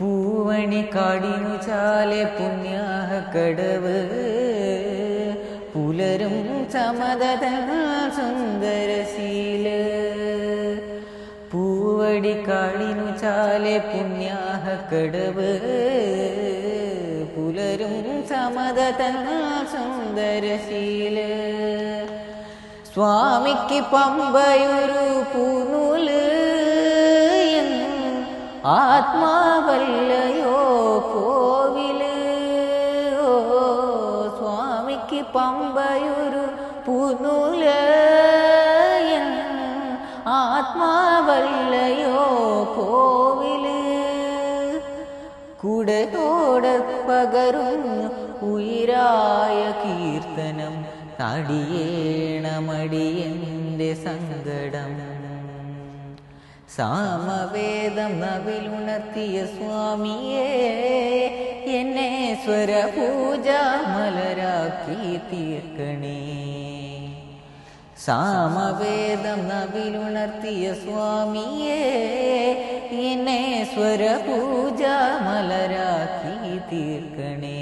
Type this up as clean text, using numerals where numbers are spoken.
പൂവണി കാടിനു ചാലെ പുണ്യാഹ കടവ് പുലരും ചമതത സുന്ദരശീല പൂവടി കാടിനു ചാലെ പുണ്യാഹ കടവ് പുലരും ചമതത സുന്ദരശീല സ്വാമിക്ക് പമ്പയൊരു പൂനൂല് ആത്മാവല്ലയോ കോവില് സ്വാമിക്ക് പമ്പയൊരു പൂനൂല് ആത്മാവല്ലയോ കോവില് കുടയോടെ പകരും ഉയരായ കീർത്തനം തടിയേണമടിയന്റെ സങ്കടം സാമവേദം നവിലുണർത്തിയ സ്വാമിയേ എന്നെ സ്വരപൂജ മലരാക്കി തീർക്കണേ സാമവേദം നവിലുണർത്തിയ സ്വാമിയേ എന്നെ സ്വരപൂജ മലരാക്കി തീർക്കണേ